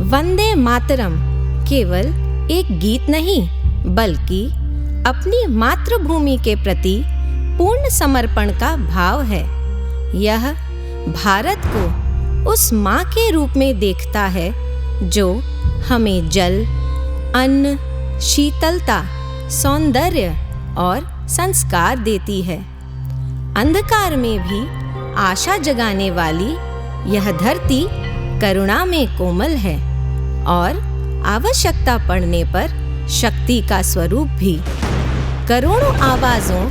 वंदे मातरम केवल एक गीत नहीं, बल्कि अपनी मातृभूमि के प्रति पूर्ण समर्पण का भाव है। यह भारत को उस माँ के रूप में देखता है जो हमें जल, अन्न, शीतलता, सौंदर्य और संस्कार देती है। अंधकार में भी आशा जगाने वाली यह धरती करुणा में कोमल है और आवश्यकता पड़ने पर शक्ति का स्वरूप भी। करोड़ों आवाज़ों,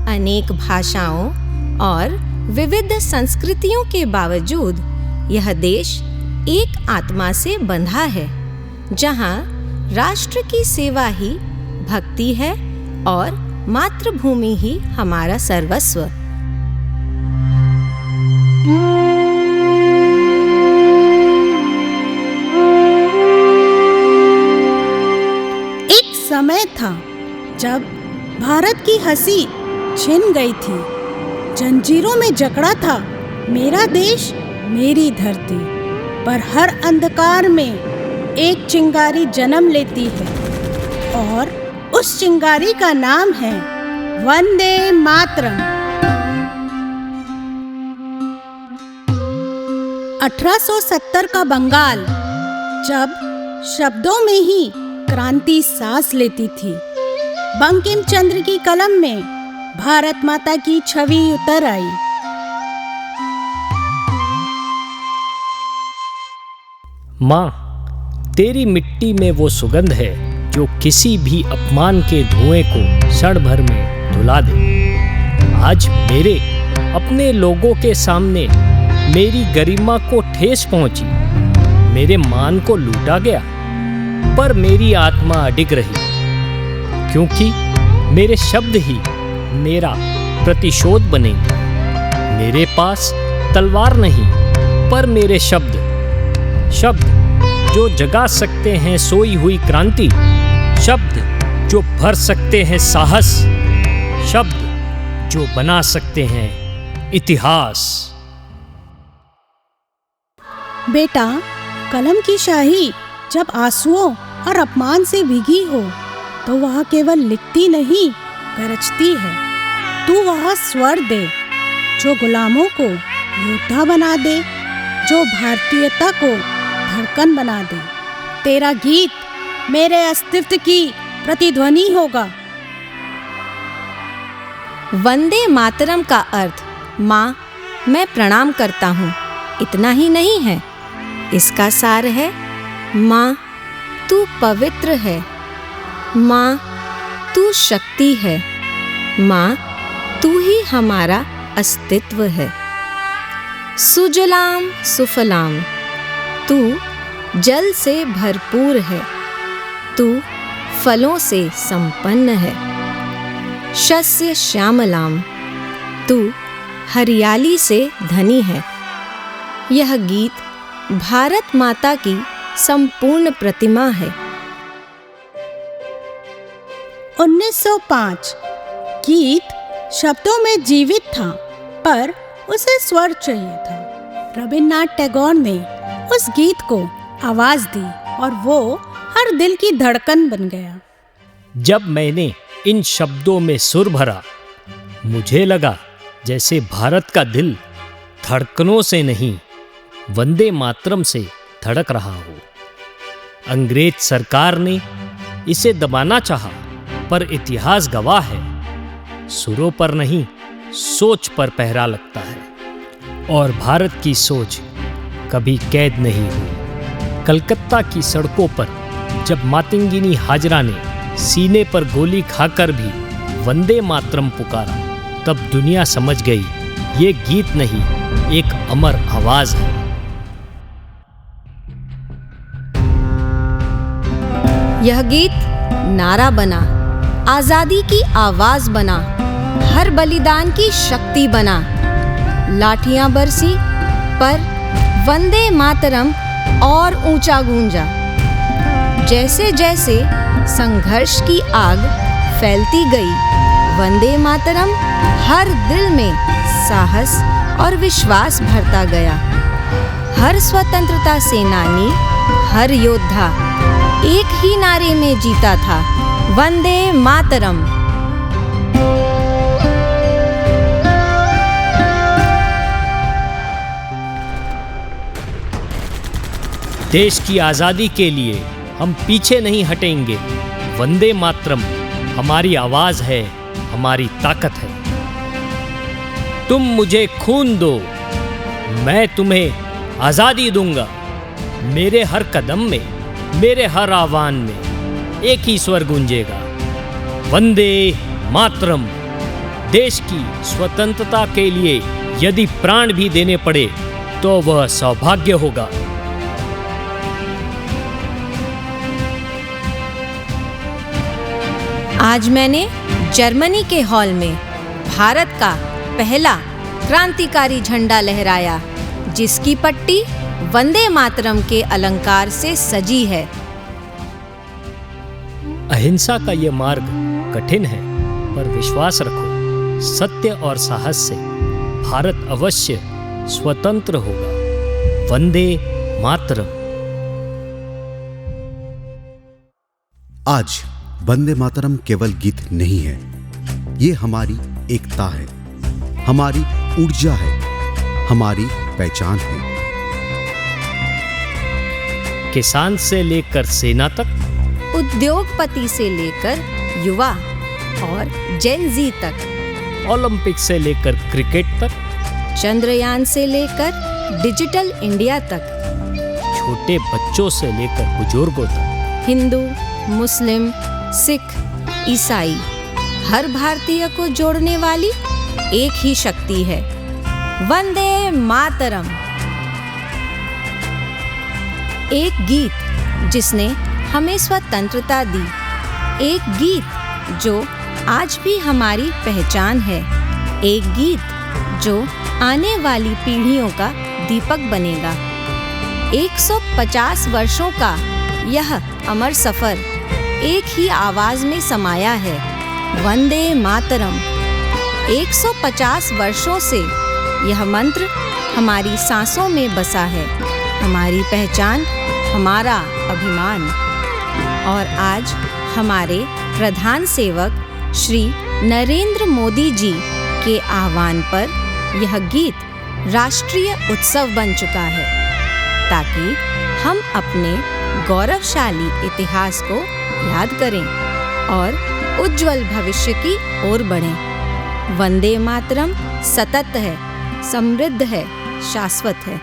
अनेक भाषाओं और विविध संस्कृतियों के बावजूद यह देश एक आत्मा से बंधा है, जहाँ राष्ट्र की सेवा ही भक्ति है और मातृभूमि ही हमारा सर्वस्व। एक समय था जब भारत की हंसी छिन गई थी, जंजीरों में जकड़ा था मेरा देश, मेरी धरती। पर हर अंधकार में एक चिंगारी जन्म लेती है और उस चिंगारी का नाम है वंदे मातरम। 1870 का बंगाल जब शब्दों में ही क्रांति सांस लेती थी, बंकिम चंद्र की कलम में भारत माता की छवि उतर आई। माँ, तेरी मिट्टी में वो सुगंध है जो किसी भी अपमान के धुएं को क्षण भर में धुला दे। आज मेरे अपने लोगों के सामने मेरी गरिमा को ठेस पहुंची, मेरे मान को लूटा गया, पर मेरी आत्मा अडिग रही, क्योंकि मेरे शब्द ही मेरा प्रतिशोध बनेंगे। मेरे पास तलवार नहीं, पर मेरे शब्द जो जगा सकते हैं सोई हुई क्रांति, शब्द जो भर सकते हैं साहस, शब्द जो बना सकते हैं इतिहास। बेटा, कलम की शाही जब आंसुओं और अपमान से भीगी हो तो वह केवल लिखती नहीं, गरजती है। तू वह स्वर दे जो गुलामों को योद्धा बना दे, जो भारतीयता को धड़कन बना दे। तेरा गीत मेरे अस्तित्व की प्रतिध्वनि होगा। वंदे मातरम का अर्थ माँ, मैं प्रणाम करता हूँ, इतना ही नहीं है। इसका सार है माँ, तू पवित्र है, माँ तू शक्ति है, माँ तू ही हमारा अस्तित्व है। सुजलाम सुफलाम, तू जल से भरपूर है, तू फलों से संपन्न है। शस्य श्यामलाम, तू हरियाली से धनी है। यह गीत भारत माता की संपूर्ण प्रतिमा है। 1905 गीत शब्दों में जीवित था, पर उसे स्वर चाहिए था। रविन्द्रनाथ टैगोर ने उस गीत को आवाज दी और वो हर दिल की धड़कन बन गया। जब मैंने इन शब्दों में सुर भरा, मुझे लगा जैसे भारत का दिल धड़कनों से नहीं, वंदे मातरम से धड़क रहा हो। अंग्रेज सरकार ने इसे दबाना चाहा, पर इतिहास गवाह है, सुरों पर नहीं, सोच पर पहरा लगता है। और भारत की सोच कभी कैद नहीं हुई। कलकत्ता की सड़कों पर जब मातंगिनी हाजरा ने सीने पर गोली खाकर भी वंदे मातरम पुकारा, तब दुनिया समझ गई ये गीत नहीं, एक अमर आवाज है। यह गीत नारा बना, आजादी की आवाज बना, हर बलिदान की शक्ति बना। लाठियां बरसी, पर वंदे मातरम और ऊंचा गूंजा। जैसे जैसे संघर्ष की आग फैलती गई, वंदे मातरम हर दिल में साहस और विश्वास भरता गया। हर स्वतंत्रता सेनानी, हर योद्धा एक ही नारे में जीता था, वंदे मातरम। देश की आज़ादी के लिए हम पीछे नहीं हटेंगे। वंदे मातरम हमारी आवाज़ है, हमारी ताकत है। तुम मुझे खून दो, मैं तुम्हें आज़ादी दूंगा। मेरे हर कदम में, मेरे हर आह्वान में एक ही स्वर गूंजेगा, वंदे मातरम। देश की स्वतंत्रता के लिए यदि प्राण भी देने पड़े तो वह सौभाग्य होगा। आज मैंने जर्मनी के हॉल में भारत का पहला क्रांतिकारी झंडा लहराया, जिसकी पट्टी वंदे मातरम के अलंकार से सजी है। अहिंसा का ये मार्ग कठिन है, पर विश्वास रखो, सत्य और साहस से भारत अवश्य स्वतंत्र होगा। वंदे मातरम। आज वंदे मातरम केवल गीत नहीं है, ये हमारी एकता है, हमारी ऊर्जा है, हमारी पहचान है। किसान से लेकर सेना तक, उद्योगपति से लेकर युवा और जेन जी तक, ओलंपिक से लेकर क्रिकेट तक, चंद्रयान से लेकर डिजिटल इंडिया तक, छोटे बच्चों से लेकर बुजुर्गों तक, हिंदू, मुस्लिम, सिख, ईसाई, हर भारतीय को जोड़ने वाली एक ही शक्ति है, वंदे मातरम। एक गीत जिसने हमें स्वतंत्रता दी, एक गीत जो आज भी हमारी पहचान है, एक गीत जो आने वाली पीढ़ियों का दीपक बनेगा। 150 वर्षों का यह अमर सफर एक ही आवाज में समाया है, वंदे मातरम। 150 वर्षों से यह मंत्र हमारी सांसों में बसा है, हमारी पहचान, हमारा अभिमान। और आज हमारे प्रधान सेवक श्री नरेंद्र मोदी जी के आह्वान पर यह गीत राष्ट्रीय उत्सव बन चुका है, ताकि हम अपने गौरवशाली इतिहास को याद करें और उज्जवल भविष्य की ओर बढ़ें। वंदे मातरम सतत है, समृद्ध है, शाश्वत है।